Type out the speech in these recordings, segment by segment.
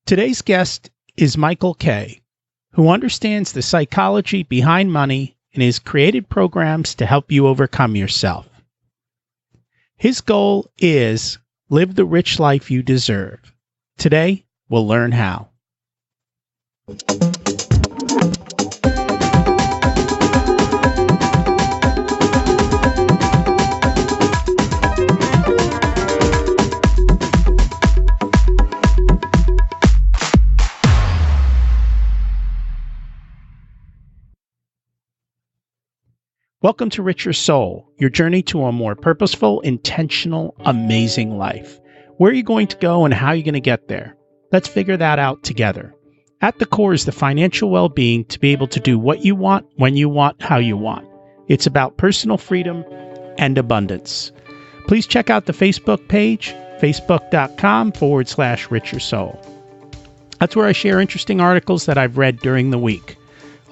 Today's guest is Michael K., who understands the psychology behind money and has created programs to help you overcome yourself. His goal is live the rich life you deserve. Today, we'll learn how. Welcome to Richer Soul, your journey to a more purposeful, intentional, amazing life. Where are you going to go and how are you going to get there? Let's figure that out together. At the core is the financial well-being to be able to do what you want, when you want, how you want. It's about personal freedom and abundance. Please check out the Facebook page, facebook.com/Richer Soul. That's where I share interesting articles that I've read during the week.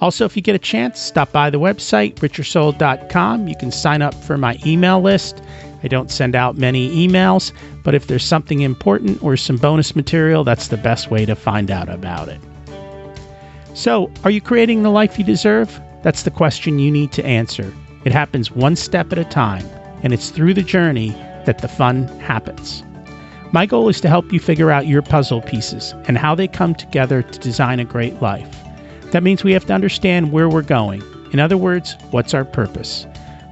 Also, if you get a chance, stop by the website, richersoul.com. You can sign up for my email list. I don't send out many emails, but if there's something important or some bonus material, that's the best way to find out about it. So, are you creating the life you deserve? That's the question you need to answer. It happens one step at a time, and it's through the journey that the fun happens. My goal is to help you figure out your puzzle pieces and how they come together to design a great life. That means we have to understand where we're going. In other words, what's our purpose?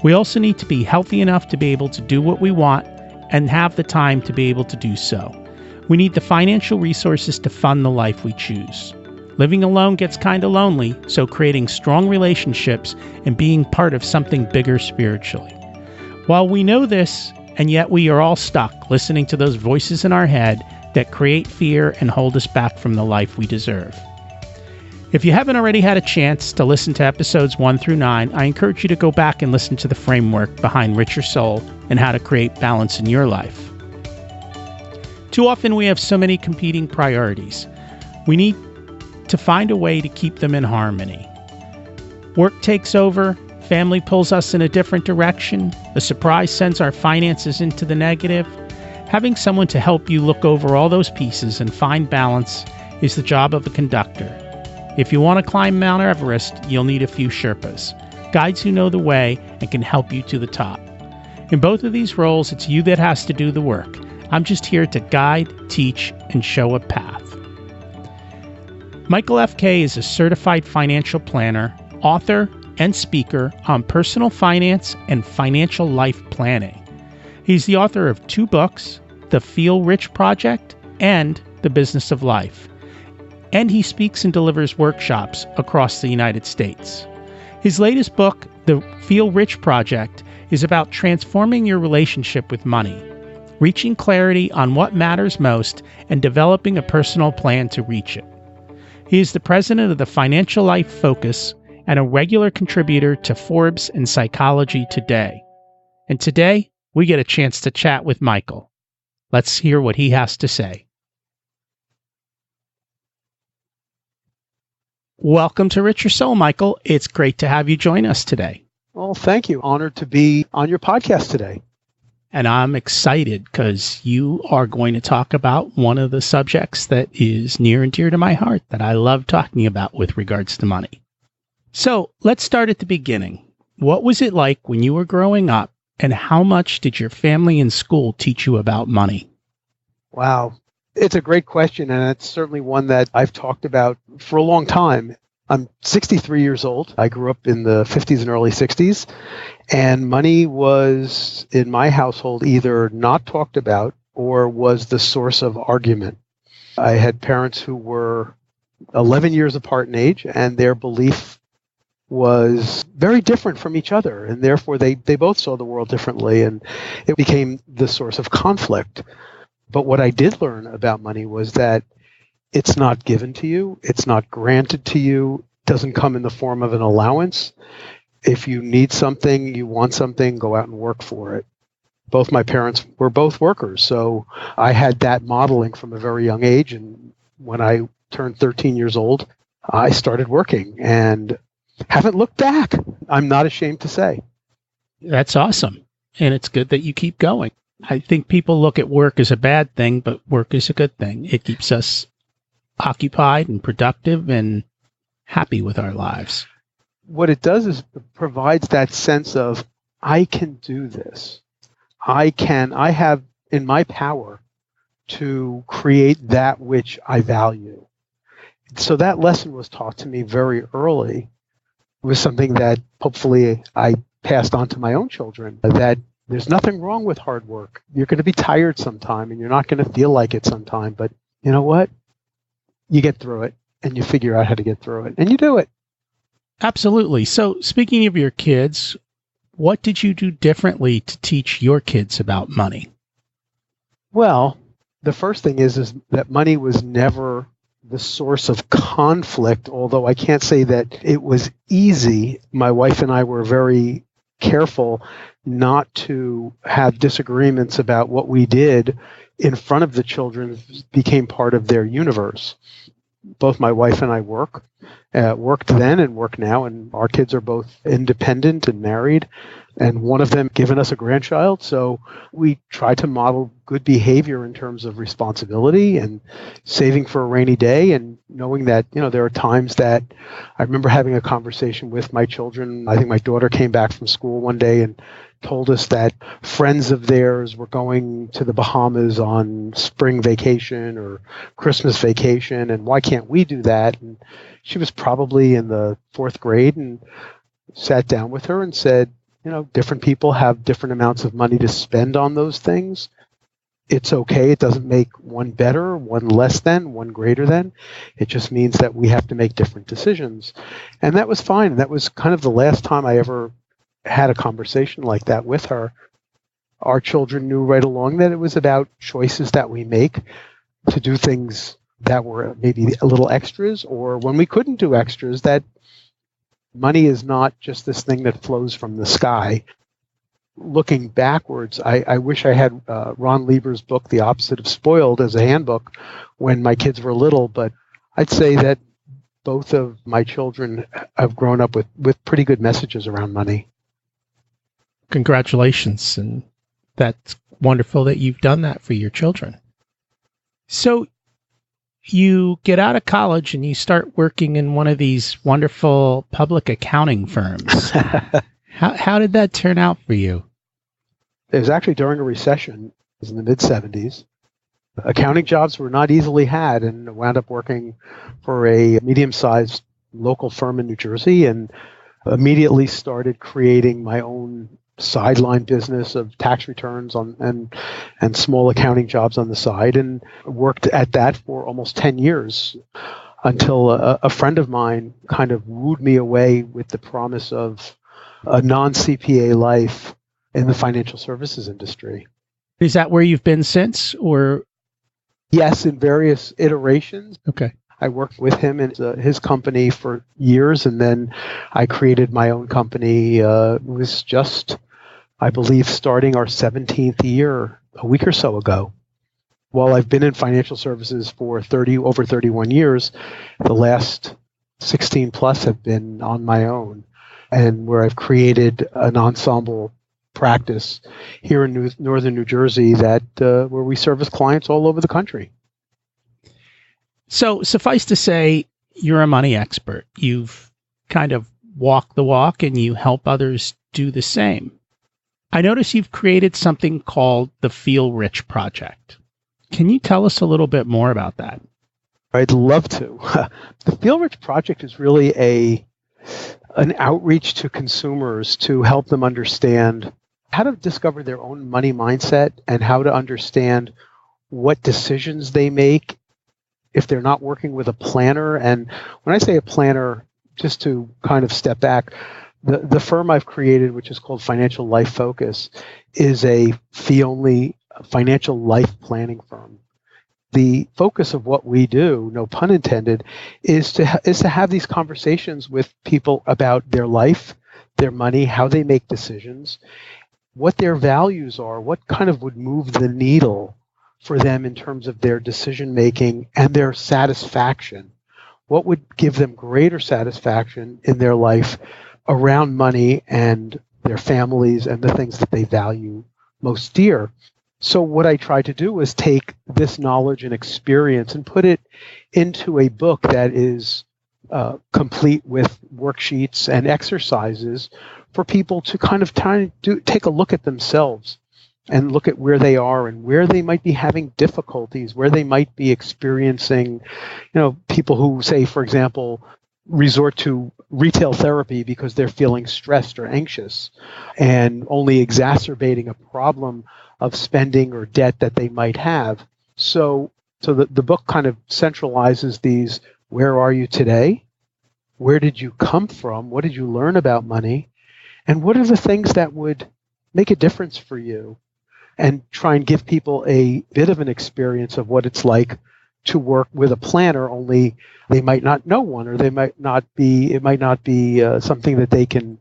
We also need to be healthy enough to be able to do what we want and have the time to be able to do so. We need the financial resources to fund the life we choose. Living alone gets kind of lonely, so creating strong relationships and being part of something bigger spiritually. While we know this, and yet we are all stuck listening to those voices in our head that create fear and hold us back from the life we deserve. If you haven't already had a chance to listen to episodes 1 through 9, I encourage you to go back and listen to the framework behind Richer Soul and how to create balance in your life. Too often we have so many competing priorities. We need to find a way to keep them in harmony. Work takes over, family pulls us in a different direction, a surprise sends our finances into the negative. Having someone to help you look over all those pieces and find balance is the job of a conductor. If you want to climb Mount Everest, you'll need a few Sherpas, guides who know the way and can help you to the top. In both of these roles, it's you that has to do the work. I'm just here to guide, teach, and show a path. Michael F.K. is a certified financial planner, author, and speaker on personal finance and financial life planning. He's the author of 2 books, The Feel Rich Project and The Business of Life. And he speaks and delivers workshops across the United States. His latest book, The Feel Rich Project, is about transforming your relationship with money, reaching clarity on what matters most, and developing a personal plan to reach it. He is the president of the Financial Life Focus and a regular contributor to Forbes and Psychology Today. And today, we get a chance to chat with Michael. Let's hear what he has to say. Welcome to Richer Soul, Michael. It's great to have you join us today. Well, thank you. Honored to be on your podcast today. And I'm excited because you are going to talk about one of the subjects that is near and dear to my heart that I love talking about with regards to money. So let's start at the beginning. What was it like when you were growing up, and how much did your family and school teach you about money? Wow. It's a great question, and it's certainly one that I've talked about for a long time. I'm 63 years old. I grew up in the 50s and early 60s, and money was, in my household, either not talked about or was the source of argument. I had parents who were 11 years apart in age, and their belief was very different from each other, and therefore they both saw the world differently, and it became the source of conflict. But what I did learn about money was that it's not given to you. It's not granted to you. It doesn't come in the form of an allowance. If you need something, you want something, go out and work for it. Both my parents were both workers, so I had that modeling from a very young age. And when I turned 13 years old, I started working and haven't looked back. I'm not ashamed to say. That's awesome. And it's good that you keep going. I think people look at work as a bad thing, but work is a good thing. It keeps us occupied and productive and happy with our lives. What it does is it provides that sense of, I can do this. I have in my power to create that which I value. So that lesson was taught to me very early. It was something that hopefully I passed on to my own children, that there's nothing wrong with hard work. You're going to be tired sometime and you're not going to feel like it sometime, but you know what? You get through it and you figure out how to get through it and you do it. Absolutely. So speaking of your kids, what did you do differently to teach your kids about money? Well, the first thing is that money was never the source of conflict, although I can't say that it was easy. My wife and I were very careful not to have disagreements about what we did in front of the children. Became part of their universe. Both my wife and I worked then and work now, and our kids are both independent and married, and one of them given us a grandchild. So we try to model good behavior in terms of responsibility and saving for a rainy day, and knowing that, there are times that I remember having a conversation with my children. I think my daughter came back from school one day and told us that friends of theirs were going to the Bahamas on spring vacation or Christmas vacation, and why can't we do that? And she was probably in the 4th grade, and sat down with her and said, different people have different amounts of money to spend on those things. It's okay. It doesn't make one better, one less than, one greater than. It just means that we have to make different decisions. And that was fine. That was kind of the last time I ever had a conversation like that with her. Our children knew right along that it was about choices that we make to do things that were maybe a little extras, or when we couldn't do extras, that money is not just this thing that flows from the sky. Looking backwards, I wish I had Ron Lieber's book, The Opposite of Spoiled, as a handbook when my kids were little, but I'd say that both of my children have grown up with pretty good messages around money. Congratulations, and that's wonderful that you've done that for your children. So you get out of college and you start working in one of these wonderful public accounting firms. How did that turn out for you? It was actually during a recession. It was in the mid-'70s. Accounting jobs were not easily had, and I wound up working for a medium-sized local firm in New Jersey, and immediately started creating my own sideline business of tax returns and small accounting jobs on the side, and worked at that for almost 10 years until a friend of mine kind of wooed me away with the promise of a non-CPA life in the financial services industry. Is that where you've been since, or? Yes, in various iterations. Okay. I worked with him in his company for years, and then I created my own company. It was just, I believe, starting our 17th year a week or so ago. While I've been in financial services for over 31 years, the last 16 plus have been on my own, and where I've created an ensemble practice here in northern New Jersey that where we service clients all over the country. So suffice to say, you're a money expert. You've kind of walked the walk and you help others do the same. I notice you've created something called the Feel Rich Project. Can you tell us a little bit more about that? I'd love to. The Feel Rich Project is really an outreach to consumers to help them understand how to discover their own money mindset and how to understand what decisions they make if they're not working with a planner. And when I say a planner, just to kind of step back, the firm I've created, which is called Financial Life Focus, is a fee-only financial life planning firm. The focus of what we do, no pun intended, is to have these conversations with people about their life, their money, how they make decisions, what their values are, what kind of would move the needle for them in terms of their decision making and their satisfaction. What would give them greater satisfaction in their life around money and their families and the things that they value most dear. So what I tried to do was take this knowledge and experience and put it into a book that is complete with worksheets and exercises for people to kind of take a look at themselves and look at where they are and where they might be having difficulties, where they might be experiencing, people who say, for example, resort to retail therapy because they're feeling stressed or anxious and only exacerbating a problem of spending or debt that they might have. So the book kind of centralizes these: where are you today? Where did you come from? What did you learn about money? And what are the things that would make a difference for you? And try and give people a bit of an experience of what it's like to work with a planner, only they might not know one, or it might not be something that they can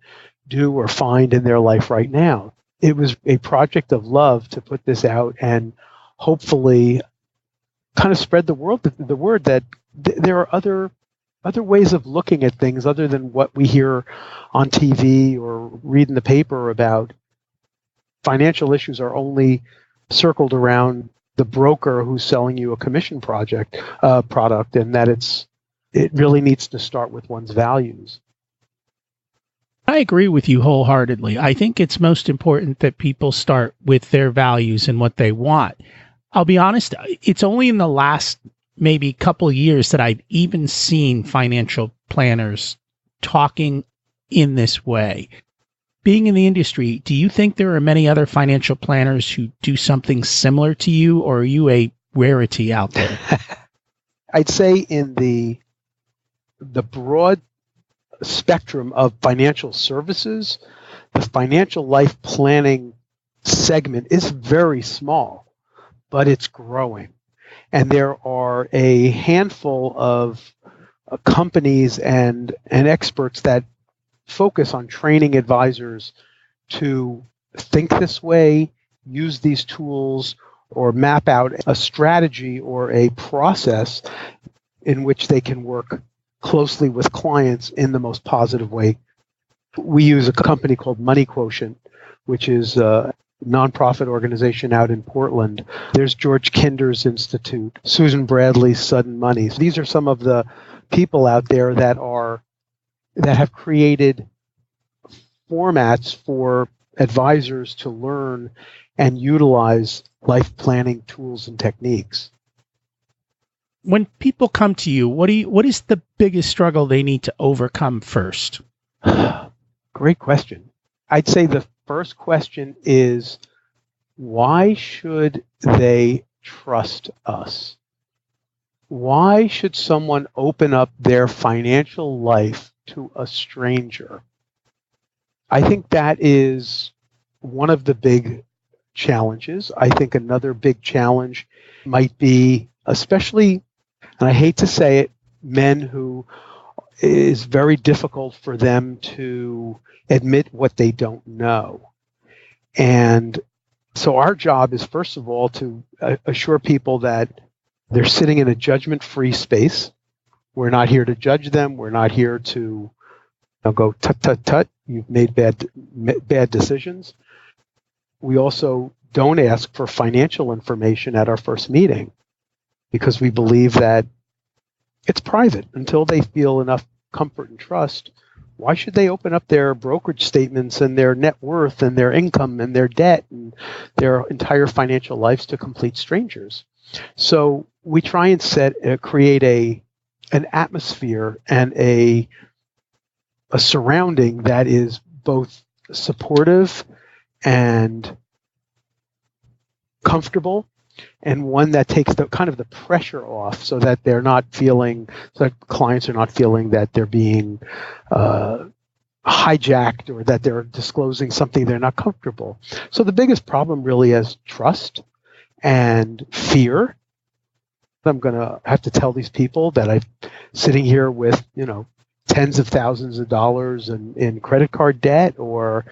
do or find in their life right now. It was a project of love to put this out and hopefully kind of spread the word that there are other ways of looking at things other than what we hear on TV or read in the paper about. Financial issues are only circled around the broker who's selling you a commission product, and that it really needs to start with one's values. I agree with you wholeheartedly. I think it's most important that people start with their values and what they want. I'll be honest, it's only in the last maybe couple years that I've even seen financial planners talking in this way. Being in the industry, do you think there are many other financial planners who do something similar to you, or are you a rarity out there? I'd say in the broad spectrum of financial services, the financial life planning segment is very small, but it's growing. And there are a handful of companies and experts that focus on training advisors to think this way, use these tools, or map out a strategy or a process in which they can work closely with clients in the most positive way. We use a company called Money Quotient, which is a nonprofit organization out in Portland. There's George Kinder's Institute, Susan Bradley's Sudden Money. So these are some of the people out there that have created formats for advisors to learn and utilize life planning tools and techniques. When people come to you, what is the biggest struggle they need to overcome first? Great question. I'd say the first question is, why should they trust us? Why should someone open up their financial life to a stranger? I think that is one of the big challenges. I think another big challenge might be, especially, and I hate to say it, men who is very difficult for them to admit what they don't know. And so our job is, first of all, to assure people that they're sitting in a judgment-free space. We're not here to judge them. We're not here to go, tut, tut, tut, you've made bad decisions. We also don't ask for financial information at our first meeting because we believe that it's private. Until they feel enough comfort and trust, why should they open up their brokerage statements and their net worth and their income and their debt and their entire financial lives to complete strangers? So we try and create an atmosphere and a surrounding that is both supportive and comfortable, and one that takes the pressure off, so that clients are not feeling that they're being hijacked or that they're disclosing something they're not comfortable. So the biggest problem really is trust and fear. I'm going to have to tell these people that I'm sitting here with, tens of thousands of dollars in credit card debt, or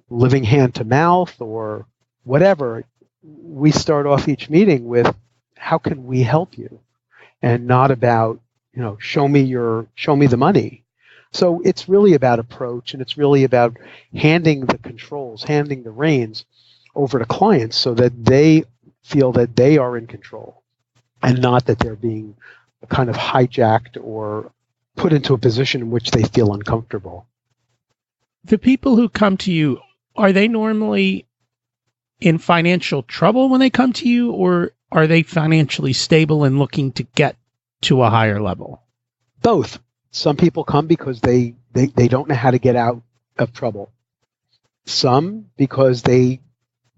living hand to mouth, or whatever. We start off each meeting with, how can we help you? And not about, show me the money. So it's really about approach, and it's really about handing the reins over to clients so that they feel that they are in control and not that they're being kind of hijacked or put into a position in which they feel uncomfortable. The people who come to you, are they normally in financial trouble when they come to you, or are they financially stable and looking to get to a higher level? Both. Some people come because they don't know how to get out of trouble. Some because they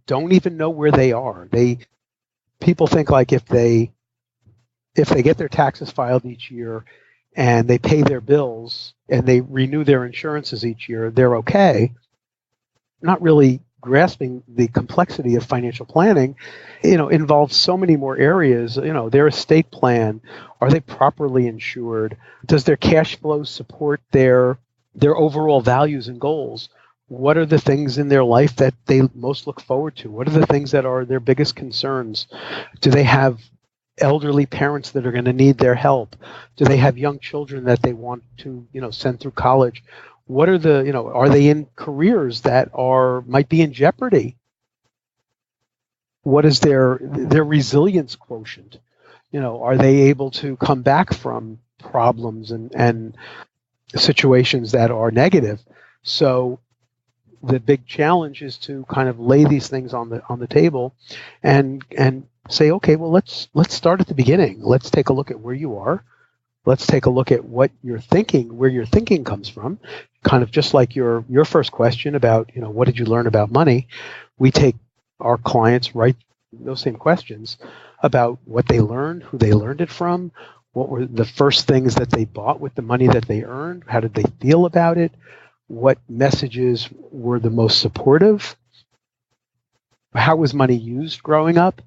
don't even know where they are. People think like if they get their taxes filed each year and they pay their bills and they renew their insurances each year, they're okay. Not really grasping the complexity of financial planning, involves so many more areas. Their estate plan, are they properly insured? Does their cash flow support their overall values and goals? What are the things in their life that they most look forward to? What are the things that are their biggest concerns? Do they have elderly parents that are going to need their help? Do they have young children that they want to, send through college? What are are they in careers that might be in jeopardy? What is their resilience quotient? Are they able to come back from problems and situations that are negative? So the big challenge is to kind of lay these things on the table and say, okay, well, let's start at the beginning. Let's take a look at where you are. Let's take a look at what you're thinking, where your thinking comes from. Kind of just like your first question about, what did you learn about money? We take our clients, write those same questions about what they learned, who they learned it from, what were the first things that they bought with the money that they earned, how did they feel about it, what messages were the most supportive, how was money used growing up?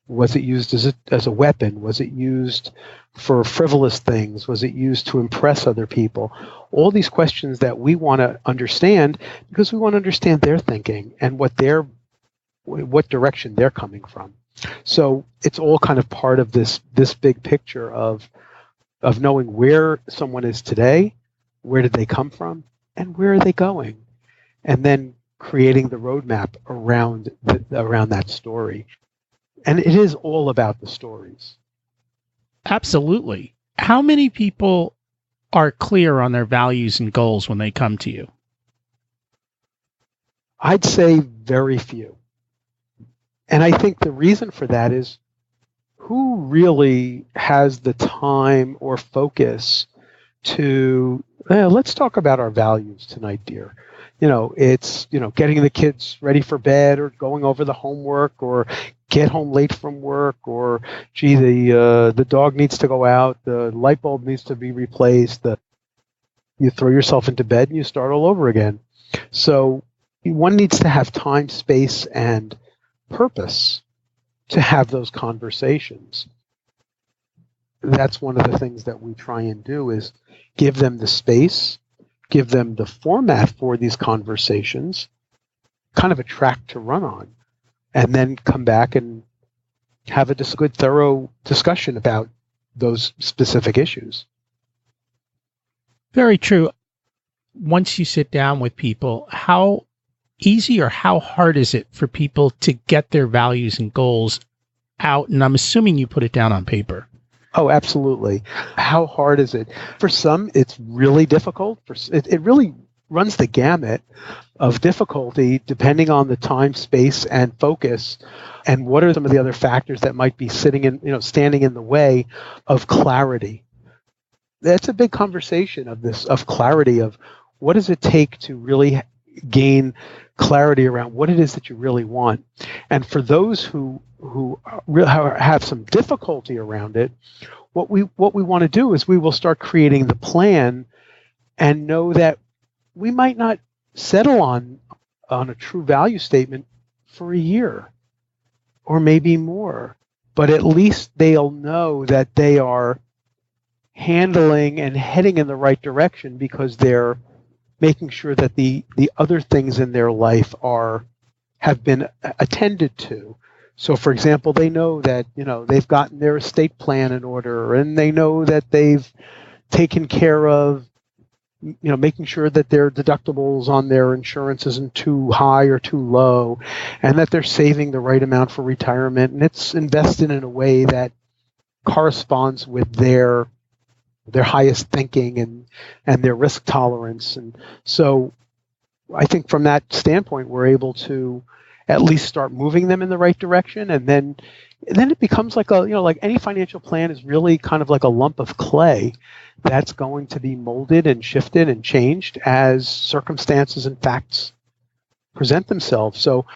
Was it used as a weapon? Was it used for frivolous things? Was it used to impress other people? All these questions that we want to understand because we want to understand their thinking and what direction they're coming from. So it's all kind of part of this big picture of knowing where someone is today, where did they come from, and where are they going, and then creating the roadmap around that story. And it is all about the stories. Absolutely. How many people are clear on their values and goals when they come to you? I'd say very few. And I think the reason for that is who really has the time or focus to, let's talk about our values tonight, dear. It's, getting the kids ready for bed or going over the homework or get home late from work or, gee, the dog needs to go out, the light bulb needs to be replaced. You throw yourself into bed and you start all over again. So one needs to have time, space, and purpose to have those conversations. That's one of the things that we try and do is give them the space, give them the format for these conversations, kind of a track to run on, and then come back and have a good, thorough discussion about those specific issues. Very true. Once you sit down with people, how easy or how hard is it for people to get their values and goals out? And I'm assuming you put it down on paper. Oh, absolutely. How hard is it? For some, it's really difficult. It really runs the gamut of difficulty depending on the time, space, and focus, and what are some of the other factors that might be standing in the way of clarity. That's a big conversation of clarity of what does it take to really gain clarity around what it is that you really want. And for those who have some difficulty around it, what we want to do is we will start creating the plan and know that we might not settle on a true value statement for a year or maybe more, but at least they'll know that they are handling and heading in the right direction because they're making sure that the other things in their life have been attended to. So, for example, they know that they've gotten their estate plan in order, and they know that they've taken care of making sure that their deductibles on their insurance isn't too high or too low, and that they're saving the right amount for retirement, and it's invested in a way that corresponds with their highest thinking and their risk tolerance. And so I think from that standpoint, we're able to at least start moving them in the right direction. And then it becomes like like any financial plan is really kind of like a lump of clay that's going to be molded and shifted and changed as circumstances and facts present themselves. So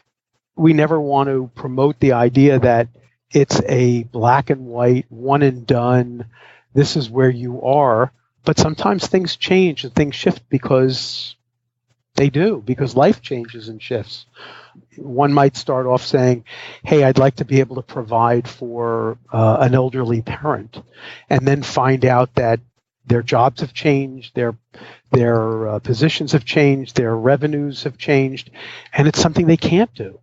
we never want to promote the idea that it's a black and white, one and done, this is where you are. But sometimes things change and things shift because they do, because life changes and shifts. One might start off saying, hey, I'd like to be able to provide for an elderly parent, and then find out that their jobs have changed, their positions have changed, their revenues have changed, and it's something they can't do.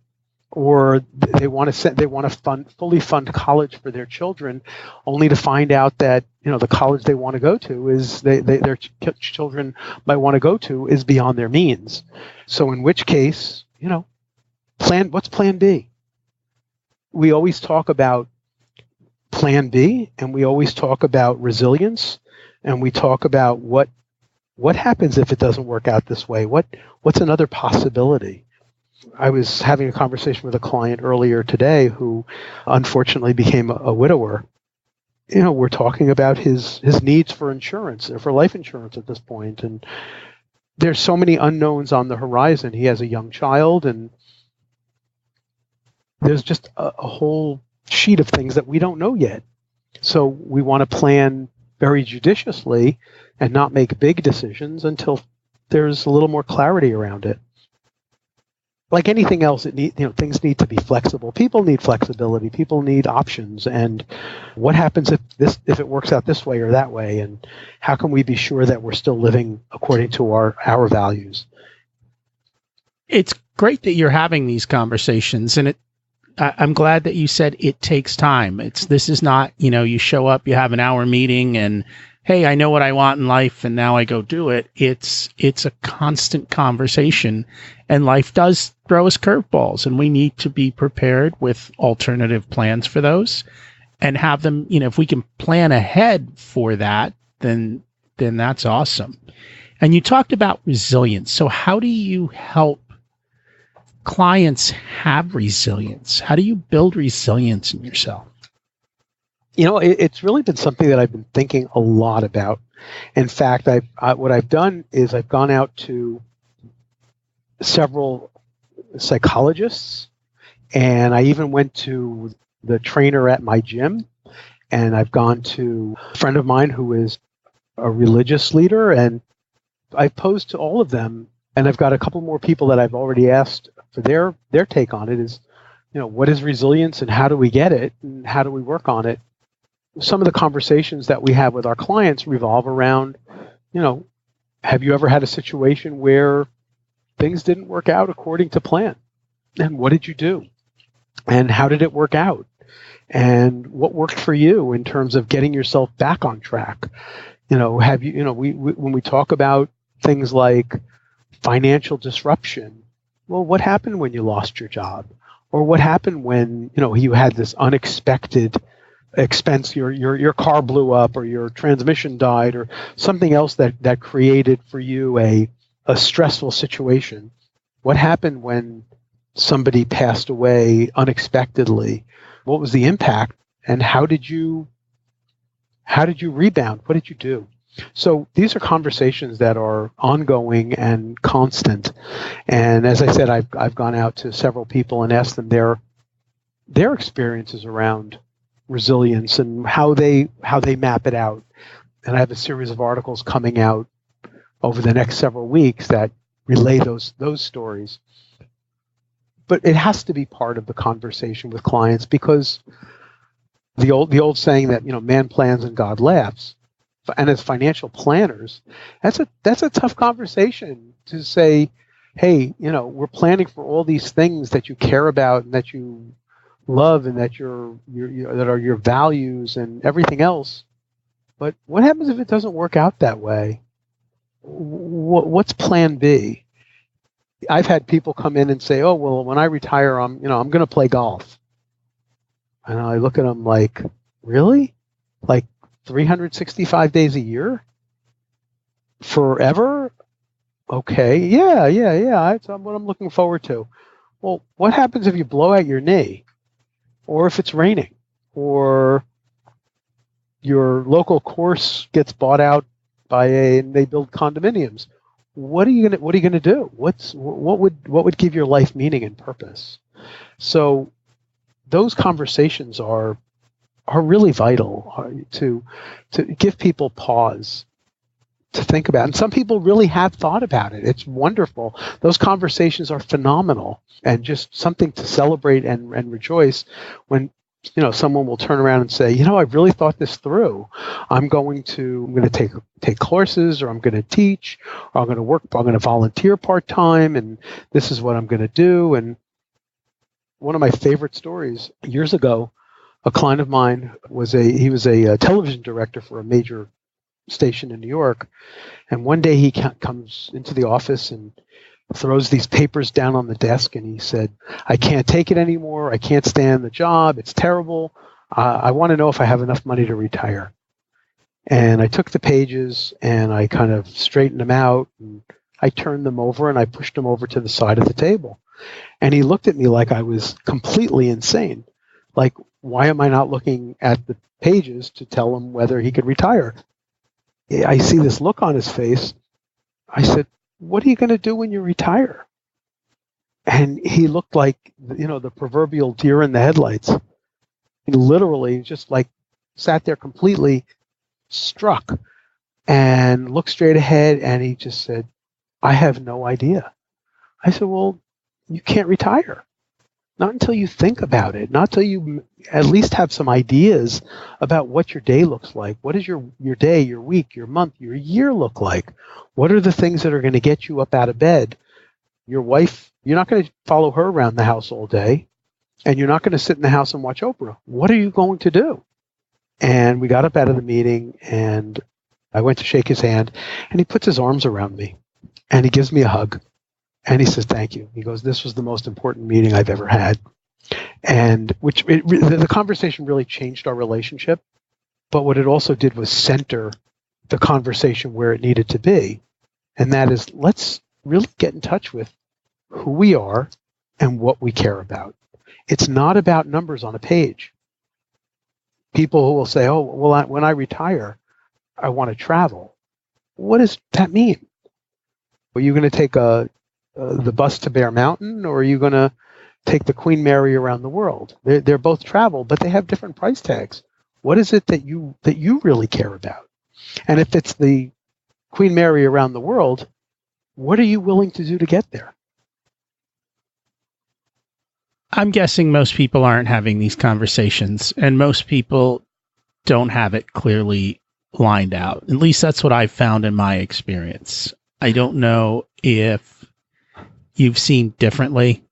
Or they want to fully fund college for their children, only to find out that the college they want to go to is their children might want to go to is beyond their means. So in which case, what's Plan B? We always talk about Plan B, and we always talk about resilience, and we talk about what happens if it doesn't work out this way. What's another possibility? I was having a conversation with a client earlier today who unfortunately became a widower. We're talking about his needs for insurance, for life insurance at this point. And there's so many unknowns on the horizon. He has a young child, and there's just a whole sheet of things that we don't know yet. So we want to plan very judiciously and not make big decisions until there's a little more clarity around it. Like anything else, things need to be flexible. People need flexibility. People need options. And what happens if it works out this way or that way? And how can we be sure that we're still living according to our values? It's great that you're having these conversations, and I'm glad that you said it takes time. This is not, you show up, you have an hour meeting, and hey, I know what I want in life, and now I go do it. It's a constant conversation, and life does throw us curveballs, and we need to be prepared with alternative plans for those, and have them. If we can plan ahead for that, then that's awesome. And you talked about resilience. So how do you help clients have resilience? How do you build resilience in yourself? It's really been something that I've been thinking a lot about. In fact, what I've done is I've gone out to several psychologists, and I even went to the trainer at my gym, and I've gone to a friend of mine who is a religious leader, and I've posed to all of them, and I've got a couple more people that I've already asked for their take on it. Is what is resilience, and how do we get it, and how do we work on it? Some of the conversations that we have with our clients revolve around, have you ever had a situation where things didn't work out according to plan? And what did you do? And how did it work out? And what worked for you in terms of getting yourself back on track? Have you, when we talk about things like financial disruption, well, what happened when you lost your job? Or what happened when, you had this unexpected expense, your car blew up, or your transmission died, or something else that created for you a stressful situation? What happened when somebody passed away unexpectedly? What was the impact, and how did you rebound? What did you do? So these are conversations that are ongoing and constant. And as I said, I've gone out to several people and asked them their experiences around resilience and how they map it out. And I have a series of articles coming out over the next several weeks that relay those stories. But it has to be part of the conversation with clients, because the old saying that man plans and God laughs. And as financial planners, that's a tough conversation to say, hey, we're planning for all these things that you care about and that you love and that that are your values and everything else. But what happens if it doesn't work out that way? What's Plan B? I've had people come in and say, oh, well, when I retire, I'm going to play golf. And I look at them like, really? Like 365 days a year? Forever? Okay, yeah. That's what I'm looking forward to. Well, what happens if you blow out your knee? Or if it's raining? Or your local course gets bought out and they build condominiums? What are you gonna do? What would give your life meaning and purpose? So those conversations are really vital to give people pause to think about. And some people really have thought about it. It's wonderful. Those conversations are phenomenal and just something to celebrate and rejoice when someone will turn around and say, I really thought this through. I'm going to take courses, or I'm going to teach, or I'm going to volunteer part-time, and this is what I'm going to do. And one of my favorite stories, years ago, a client of mine was a television director for a major station in New York. And one day he comes into the office and throws these papers down on the desk, and he said, I can't take it anymore. I can't stand the job. It's terrible. I want to know if I have enough money to retire. And I took the pages and I kind of straightened them out, and I turned them over and I pushed them over to the side of the table. And he looked at me like I was completely insane. Like, why am I not looking at the pages to tell him whether he could retire? I see this look on his face. I said, what are you going to do when you retire? And he looked like, the proverbial deer in the headlights. He literally just sat there completely struck and looked straight ahead, and he just said, I have no idea. I said, well, you can't retire. Not until you think about it, not until you at least have some ideas about what your day looks like. What does your day, your week, your month, your year look like? What are the things that are going to get you up out of bed? Your wife, you're not going to follow her around the house all day, and you're not going to sit in the house and watch Oprah. What are you going to do? And we got up out of the meeting, and I went to shake his hand, and he puts his arms around me, and he gives me a hug. And he says, thank you. He goes, this was the most important meeting I've ever had. And the conversation really changed our relationship. But what it also did was center the conversation where it needed to be. And that is, let's really get in touch with who we are and what we care about. It's not about numbers on a page. People who will say, oh, well, when I retire, I want to travel. What does that mean? Are you going to take the bus to Bear Mountain, or are you going to take the Queen Mary around the world? They're both travel, but they have different price tags. What is it that you really care about? And if it's the Queen Mary around the world, what are you willing to do to get there? I'm guessing most people aren't having these conversations, and most people don't have it clearly lined out. At least that's what I've found in my experience. I don't know if you've seen differently.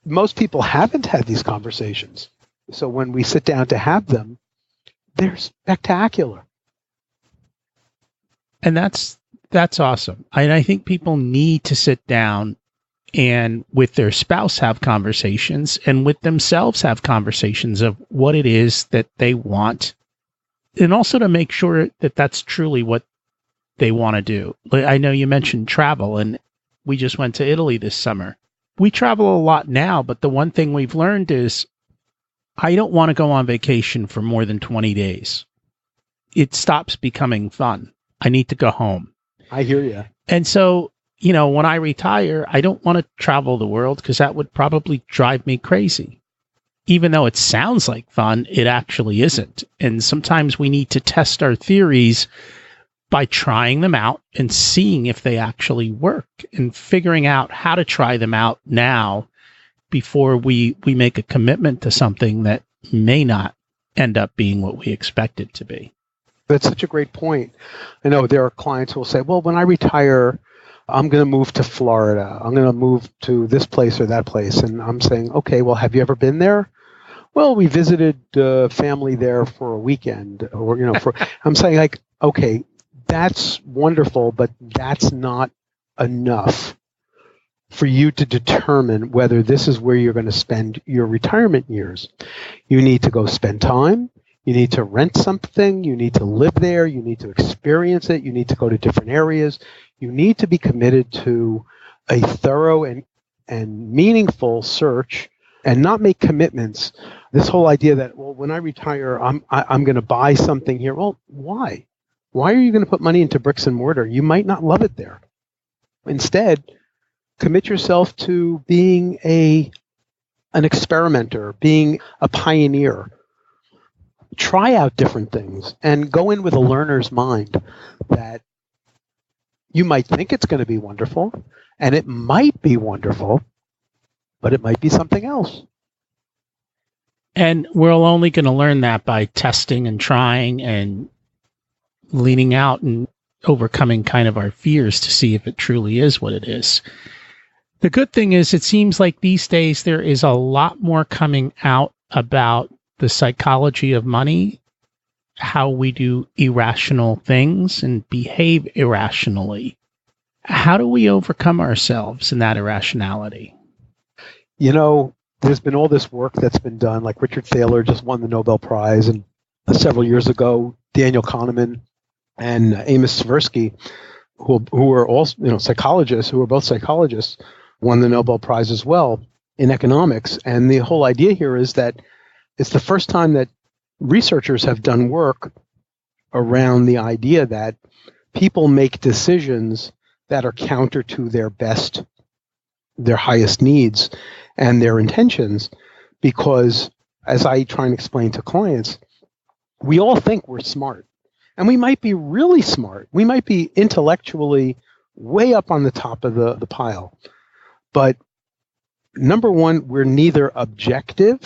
Most people haven't had these conversations. So when we sit down to have them, they're spectacular. And that's awesome. I think people need to sit down and with their spouse have conversations, and with themselves have conversations of what it is that they want, and also to make sure that that's truly what they want to do. I know you mentioned travel, and we just went to Italy this summer. We travel a lot now, but the one thing we've learned is I don't want to go on vacation for more than 20 days. It stops becoming fun. I need to go home. I hear you. And so, when I retire, I don't want to travel the world because that would probably drive me crazy. Even though it sounds like fun, it actually isn't. And sometimes we need to test our theories by trying them out and seeing if they actually work, and figuring out how to try them out now before we make a commitment to something that may not end up being what we expect it to be. That's such a great point. I know there are clients who will say, well, when I retire, I'm going to move to Florida. I'm going to move to this place or that place. And I'm saying, okay, well, have you ever been there? Well, we visited family there for a weekend, or, I'm saying, okay, that's wonderful, but that's not enough for you to determine whether this is where you're going to spend your retirement years. You need to go spend time. You need to rent something. You need to live there. You need to experience it. You need to go to different areas. You need to be committed to a thorough and meaningful search and not make commitments. This whole idea that, well, when I retire, I'm going to buy something here. Well, why? Why are you going to put money into bricks and mortar? You might not love it there. Instead, commit yourself to being an experimenter, being a pioneer. Try out different things and go in with a learner's mind that you might think it's going to be wonderful, and it might be wonderful, but it might be something else. And we're only going to learn that by testing and trying and leaning out and overcoming kind of our fears to see if it truly is what it is. The good thing is it seems like these days there is a lot more coming out about the psychology of money, how we do irrational things and behave irrationally. How do we overcome ourselves in that irrationality? You know, there's been all this work that's been done, like Richard Thaler just won the Nobel Prize, and several years ago, Daniel Kahneman and Amos Tversky, who were also, psychologists, who were both psychologists, won the Nobel Prize as well in economics. And the whole idea here is that it's the first time that researchers have done work around the idea that people make decisions that are counter to their highest needs and their intentions, because, as I try and explain to clients, we all think we're smart. And we might be really smart. We might be intellectually way up on the top of the pile. But number one, we're neither objective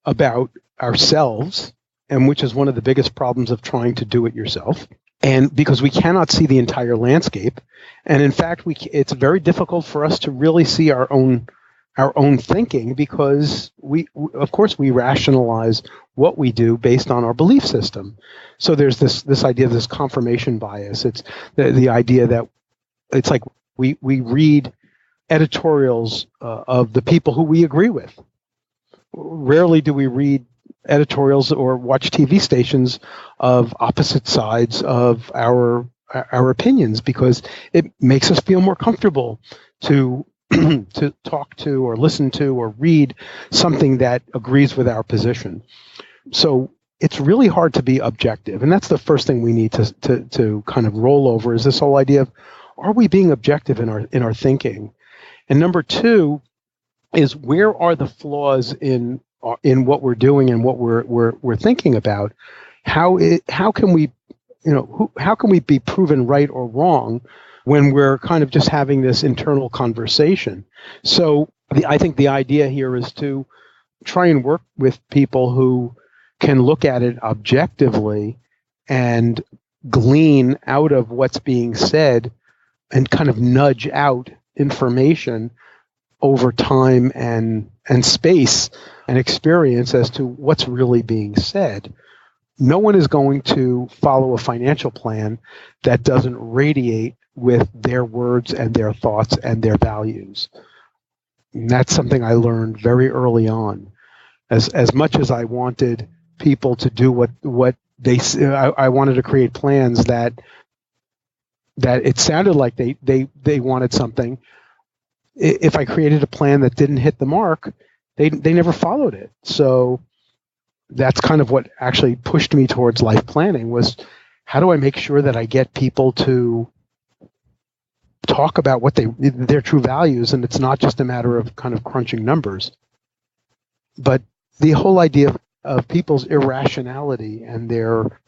about ourselves, and which is one of the biggest problems of trying to do it yourself, and because we cannot see the entire landscape. And in fact, it's very difficult for us to really see our own thinking, because of course we rationalize what we do based on our belief system. So there's this idea of this confirmation bias. It's the idea that it's like we read editorials of the people who we agree with. Rarely do we read editorials or watch TV stations of opposite sides of our opinions, because it makes us feel more comfortable to talk to or listen to or read something that agrees with our position. So it's really hard to be objective, and that's the first thing we need to kind of roll over, is this whole idea of, are we being objective in our thinking? And number two is, where are the flaws in what we're doing and what we're thinking about? How can we be proven right or wrong when we're kind of just having this internal conversation? So I think the idea here is to try and work with people who can look at it objectively and glean out of what's being said and kind of nudge out information over time and space and experience as to what's really being said. No one is going to follow a financial plan that doesn't radiate with their words and their thoughts and their values. And that's something I learned very early on. As much as I wanted people to do what they, I wanted to create plans that it sounded like they wanted something. If I created a plan that didn't hit the mark, they never followed it. So that's kind of what actually pushed me towards life planning, was how do I make sure that I get people to talk about what their true values, and it's not just a matter of kind of crunching numbers. But the whole idea of people's irrationality and their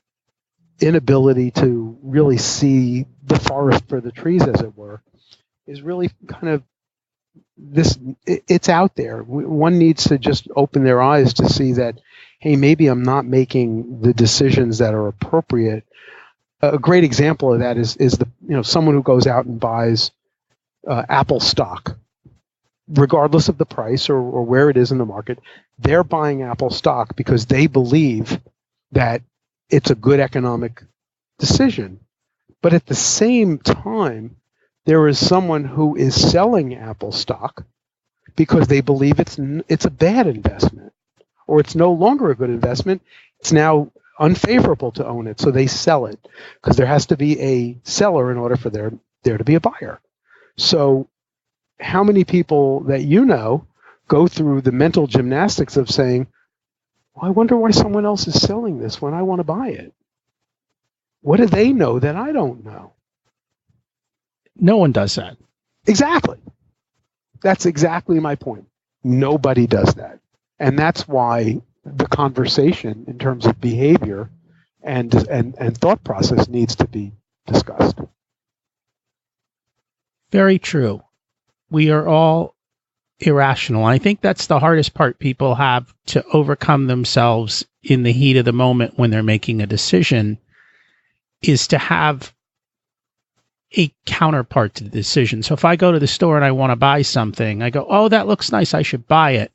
inability to really see the forest for the trees, as it were, is really kind of it's out there. One needs to just open their eyes to see that, hey, maybe I'm not making the decisions that are appropriate. A great example of that is someone who goes out and buys Apple stock, regardless of the price or where it is in the market. They're buying Apple stock because they believe that it's a good economic decision. But at the same time, there is someone who is selling Apple stock because they believe it's a bad investment. or it's no longer a good investment. It's now unfavorable to own it, so they sell it because there has to be a seller in order for there to be a buyer. So how many people that you know go through the mental gymnastics of saying, well, I wonder why someone else is selling this when I want to buy it? What do they know that I don't know? No one does that. Exactly. That's exactly my point. Nobody does that. And that's why the conversation in terms of behavior and thought process needs to be discussed. Very true. We are all irrational. I think that's the hardest part people have to overcome themselves in the heat of the moment when they're making a decision, is to have a counterpart to the decision. So if I go to the store and I want to buy something, I go, oh, that looks nice, I should buy it.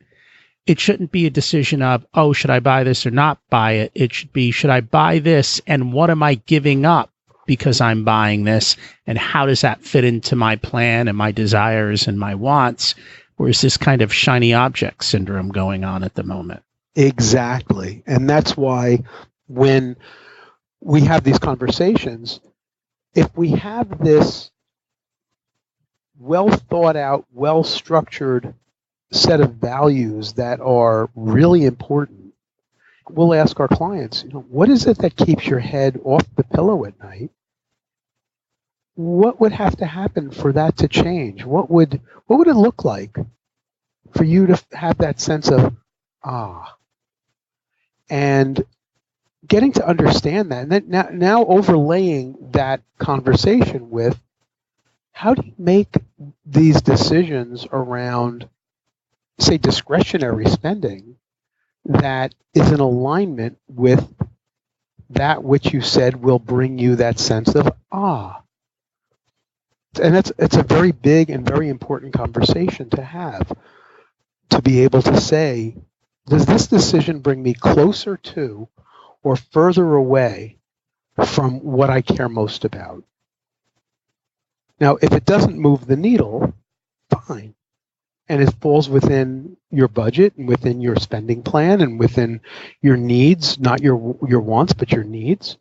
It shouldn't be a decision of, oh, should I buy this or not buy it? It should be, should I buy this and what am I giving up because I'm buying this? And how does that fit into my plan and my desires and my wants? Or is this kind of shiny object syndrome going on at the moment? Exactly. And that's why when we have these conversations, if we have this well thought out, well structured set of values that are really important, we'll ask our clients, what is it that keeps your head off the pillow at night? What would have to happen for that to change? What would it look like for you to have that sense of and getting to understand that, and then now overlaying that conversation with how do you make these decisions around, say, discretionary spending that is in alignment with that which you said will bring you that sense of And it's a very big and very important conversation to have, to be able to say, does this decision bring me closer to or further away from what I care most about? Now, if it doesn't move the needle, fine. And it falls within your budget and within your spending plan and within your needs, not your wants, but your needs,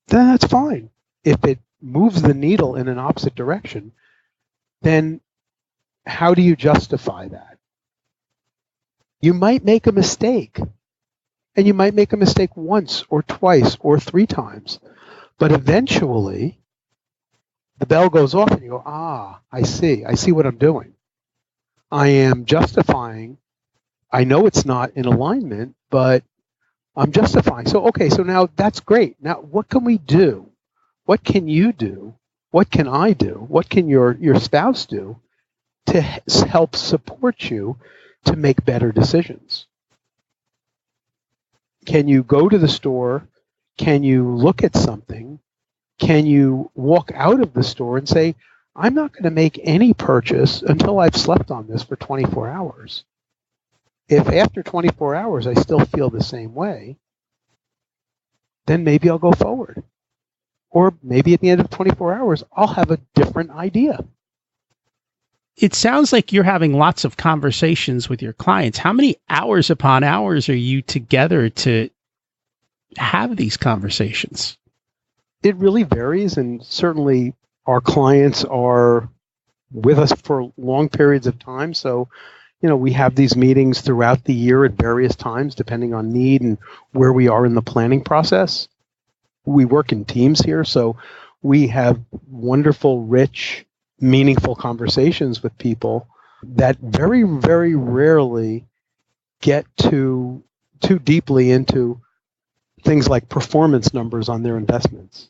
then that's fine. If it moves the needle in an opposite direction, then how do you justify that? You might make a mistake. And you might make a mistake once or twice or 3 times. But eventually, the bell goes off and you go, I see what I'm doing. I am justifying. I know it's not in alignment, but I'm justifying. So now that's great. Now, what can we do? What can you do? What can I do? What can your spouse do to help support you to make better decisions? Can you go to the store? Can you look at something? Can you walk out of the store and say, I'm not going to make any purchase until I've slept on this for 24 hours. If after 24 hours I still feel the same way, then maybe I'll go forward. Or maybe at the end of 24 hours, I'll have a different idea. It sounds like you're having lots of conversations with your clients. How many hours upon hours are you together to have these conversations? It really varies, and certainly our clients are with us for long periods of time. So, we have these meetings throughout the year at various times, depending on need and where we are in the planning process. We work in teams here, so we have wonderful, rich, meaningful conversations with people that very, very rarely get too deeply into things like performance numbers on their investments,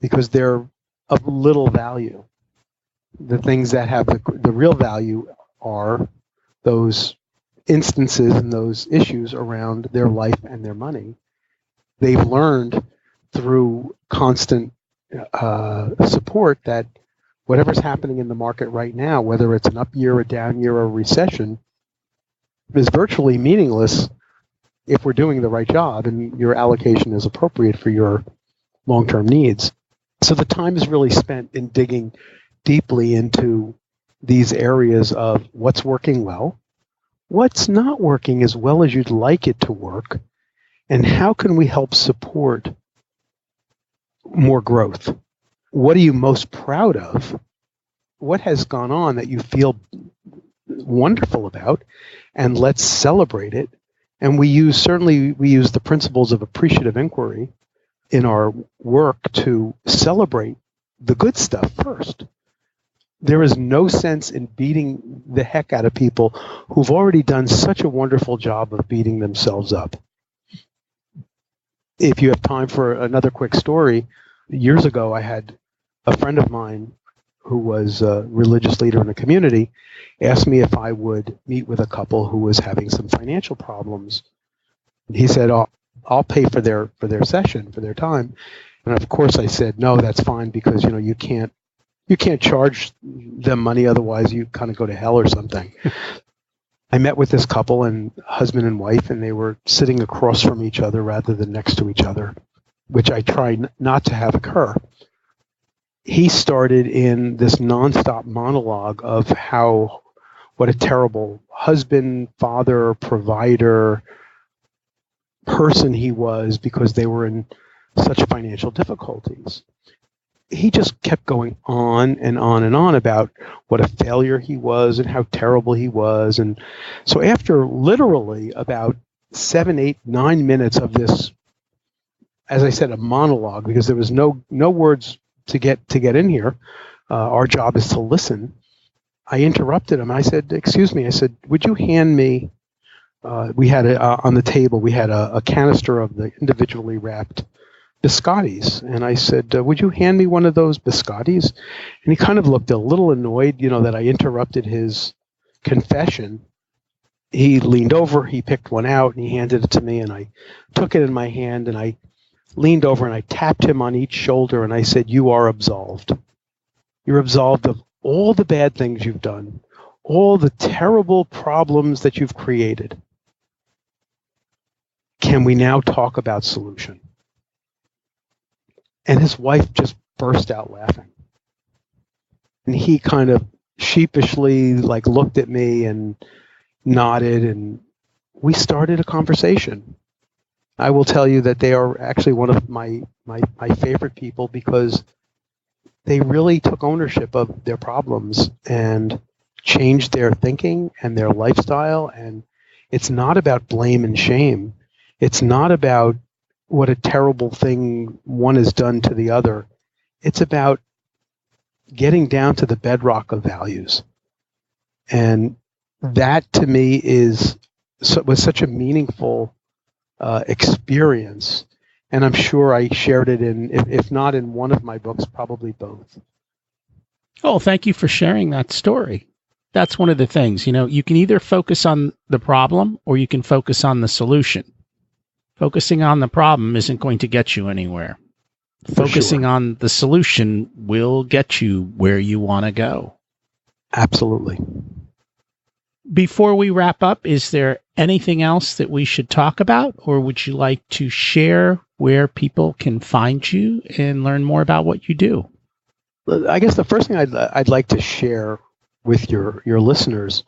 because they're of little value. The things that have the real value are those instances and those issues around their life and their money. They've learned through constant support that whatever's happening in the market right now, whether it's an up year, a down year, or a recession, is virtually meaningless if we're doing the right job and your allocation is appropriate for your long-term needs. So the time is really spent in digging deeply into these areas of what's working well, what's not working as well as you'd like it to work, and how can we help support more growth? What are you most proud of? What has gone on that you feel wonderful about? And let's celebrate it. And we use the principles of appreciative inquiry in our work to celebrate the good stuff first. There is no sense in beating the heck out of people who've already done such a wonderful job of beating themselves up. If you have time for another quick story, years ago I had a friend of mine who was a religious leader in the community asked me if I would meet with a couple who was having some financial problems. He said, I'll pay for their session, for their time. And of course I said, no, that's fine, because you can't charge them money, otherwise you kind of go to hell or something. I met with this couple, and husband and wife, and they were sitting across from each other rather than next to each other, which I try not to have occur. He started in this nonstop monologue of what a terrible husband, father, provider, person he was because they were in such financial difficulties. He just kept going on and on and on about what a failure he was and how terrible he was. And so after literally about 7, 8, 9 minutes of this, as I said, a monologue, because there was no words to get in here. Our job is to listen. I interrupted him. I said, excuse me. I said, would you hand me, we had on the table, we had a canister of the individually wrapped biscottis. And I said, would you hand me one of those biscottis? And he kind of looked a little annoyed, that I interrupted his confession. He leaned over, he picked one out, and he handed it to me, and I took it in my hand, and I leaned over and I tapped him on each shoulder, and I said, you are absolved. You're absolved of all the bad things you've done, all the terrible problems that you've created. Can we now talk about solution? And his wife just burst out laughing. And he kind of sheepishly looked at me and nodded, and we started a conversation. I will tell you that they are actually one of my favorite people, because they really took ownership of their problems and changed their thinking and their lifestyle. And it's not about blame and shame. It's not about what a terrible thing one has done to the other. It's about getting down to the bedrock of values. And that, to me, was such a meaningful experience. And I'm sure I shared it if not in one of my books, probably both. Oh, thank you for sharing that story. That's one of the things, you can either focus on the problem or you can focus on the solution. Focusing on the problem isn't going to get you anywhere. Focusing on the solution will get you where you want to go. Absolutely. Before we wrap up, is there anything else that we should talk about, or would you like to share where people can find you and learn more about what you do? I guess the first thing I'd like to share with your listeners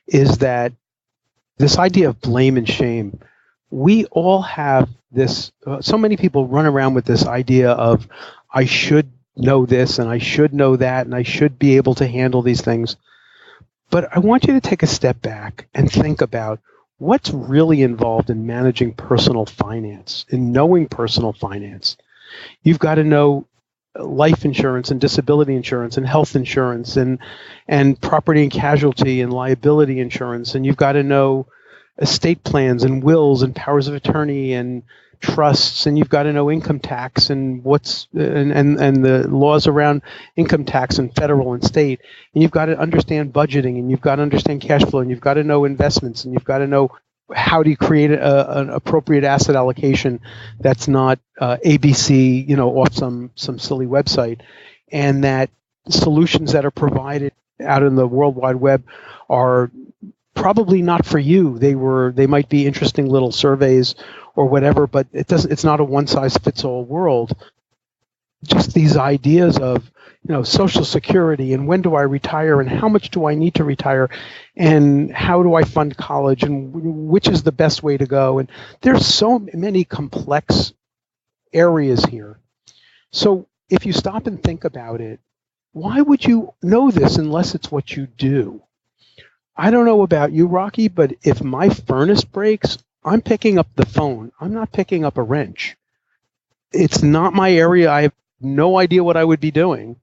is that this idea of blame and shame, we all have this, so many people run around with this idea of, I should know this and I should know that and I should be able to handle these things. But I want you to take a step back and think about what's really involved in managing personal finance, in knowing personal finance. You've got to know life insurance and disability insurance and health insurance and property and casualty and liability insurance. And you've got to know estate plans and wills and powers of attorney and trusts, and you've got to know income tax and and the laws around income tax and federal and state, and you've got to understand budgeting, and you've got to understand cash flow, and you've got to know investments, and you've got to know how do you create an appropriate asset allocation that's not ABC, off some silly website, and that solutions that are provided out in the World Wide Web are probably not for you. They might be interesting little surveys or whatever, but it's not a one-size-fits-all world. just these ideas of, Social Security and when do I retire and how much do I need to retire and how do I fund college and which is the best way to go. And there's so many complex areas here. So if you stop and think about it, why would you know this unless it's what you do? I don't know about you, Rocky, but if my furnace breaks, I'm picking up the phone. I'm not picking up a wrench. It's not my area. I have no idea what I would be doing.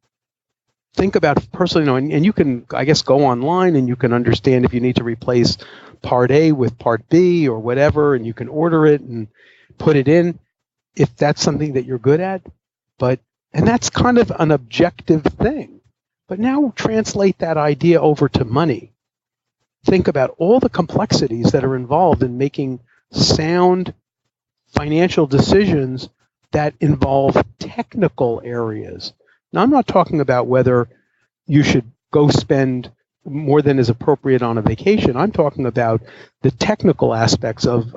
Think about it personally, and you can, I guess, go online and you can understand if you need to replace part A with part B or whatever, and you can order it and put it in if that's something that you're good at. And that's kind of an objective thing. But now translate that idea over to money. Think about all the complexities that are involved in making sound financial decisions that involve technical areas. Now, I'm not talking about whether you should go spend more than is appropriate on a vacation. I'm talking about the technical aspects of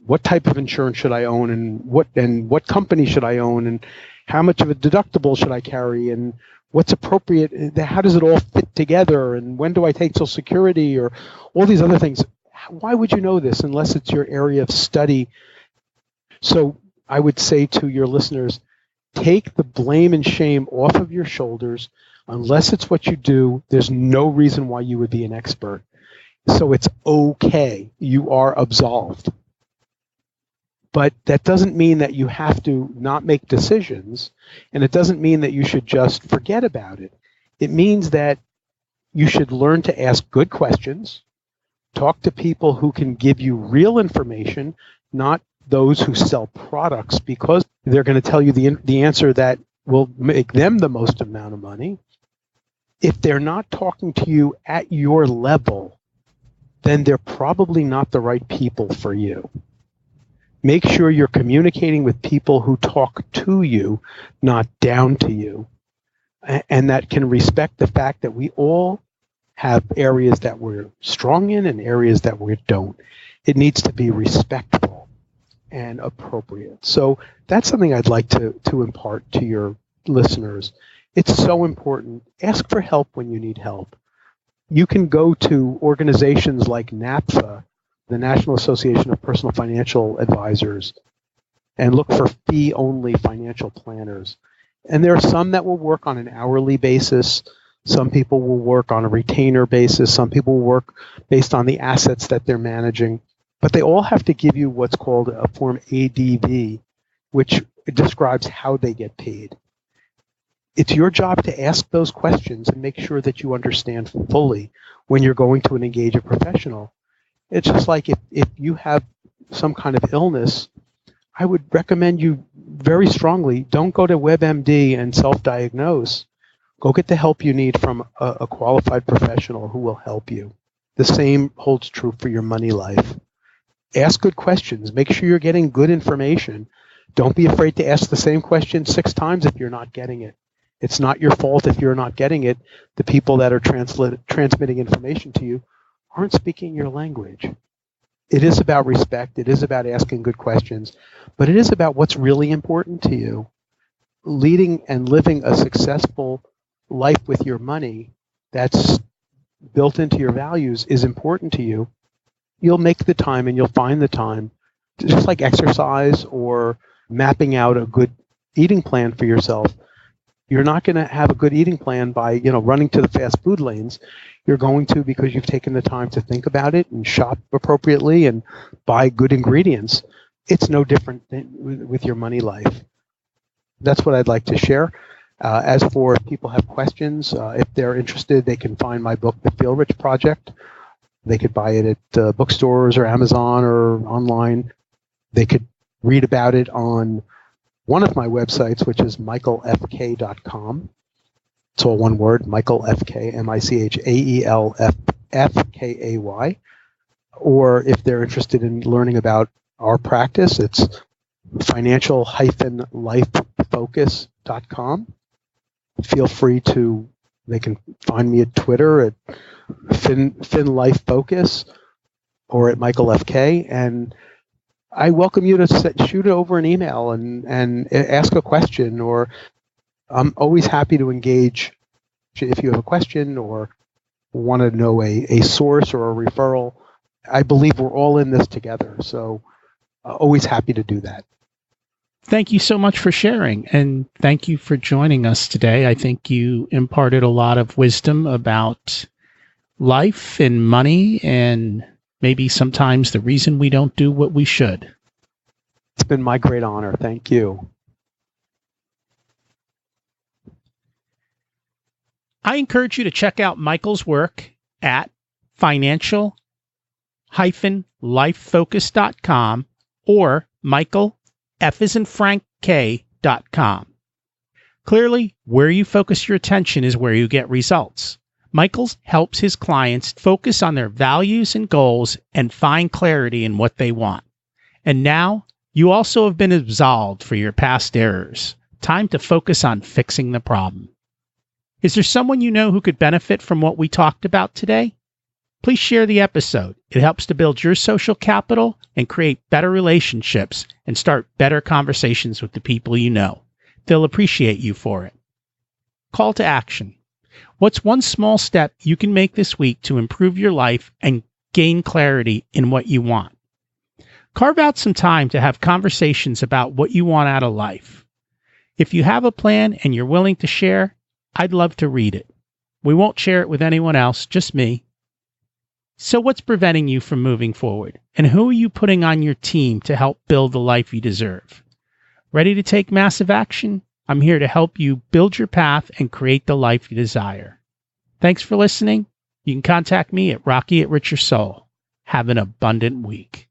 what type of insurance should I own and what company should I own and how much of a deductible should I carry and what's appropriate, how does it all fit together, and when do I take Social Security, or all these other things. Why would you know this unless it's your area of study? So I would say to your listeners, take the blame and shame off of your shoulders. Unless it's what you do, there's no reason why you would be an expert. So it's okay. You are absolved. But that doesn't mean that you have to not make decisions, and it doesn't mean that you should just forget about it. It means that you should learn to ask good questions, talk to people who can give you real information, not those who sell products because they're going to tell you the answer that will make them the most amount of money. If they're not talking to you at your level, then they're probably not the right people for you. Make sure you're communicating with people who talk to you, not down to you, and that can respect the fact that we all have areas that we're strong in and areas that we don't. It needs to be respectful and appropriate. So that's something I'd like to impart to your listeners. It's so important. Ask for help when you need help. You can go to organizations like NAPFA, the National Association of Personal Financial Advisors, and look for fee-only financial planners. And there are some that will work on an hourly basis. Some people will work on a retainer basis. Some people will work based on the assets that they're managing. But they all have to give you what's called a Form ADV, which describes how they get paid. It's your job to ask those questions and make sure that you understand fully when you're going to engage a professional. It's just like if you have some kind of illness, I would recommend you very strongly, don't go to WebMD and self-diagnose. Go get the help you need from a qualified professional who will help you. The same holds true for your money life. Ask good questions. Make sure you're getting good information. Don't be afraid to ask the same question 6 times if you're not getting it. It's not your fault if you're not getting it. The people that are transmitting information to you aren't speaking your language. It is about respect. It is about asking good questions. But it is about what's really important to you. Leading and living a successful life with your money that's built into your values is important to you. You'll make the time and you'll find the time, just like exercise or mapping out a good eating plan for yourself. You're not going to have a good eating plan by, running to the fast food lanes. You're going to because you've taken the time to think about it and shop appropriately and buy good ingredients. It's no different with your money life. That's what I'd like to share. As for if people have questions, if they're interested, they can find my book, The Feel Rich Project. They could buy it at bookstores or Amazon or online. They could read about it on one of my websites, which is michaelfk.com. It's all one word, michaelfk, MICHAELFKAY. Or if they're interested in learning about our practice, it's financial-lifefocus.com. Feel free to, they can find me at Twitter at FinLifeFocus or at MichaelFK. And I welcome you to shoot it over an email and ask a question, or I'm always happy to engage if you have a question or want to know a source or a referral. I believe we're all in this together, so always happy to do that. Thank you so much for sharing, and thank you for joining us today. I think you imparted a lot of wisdom about life and money, and maybe sometimes the reason we don't do what we should. It's been my great honor. Thank you. I encourage you to check out Michael's work at financial-lifefocus.com or michaelf.com. Clearly, where you focus your attention is where you get results. Michaels helps his clients focus on their values and goals and find clarity in what they want. And now, you also have been absolved for your past errors. Time to focus on fixing the problem. Is there someone you know who could benefit from what we talked about today? Please share the episode. It helps to build your social capital and create better relationships and start better conversations with the people you know. They'll appreciate you for it. Call to action. What's one small step you can make this week to improve your life and gain clarity in what you want? Carve out some time to have conversations about what you want out of life. If you have a plan and you're willing to share, I'd love to read it. We won't share it with anyone else, just me. So what's preventing you from moving forward? And who are you putting on your team to help build the life you deserve? Ready to take massive action? I'm here to help you build your path and create the life you desire. Thanks for listening. You can contact me at Rocky@RichYourSoul. Have an abundant week.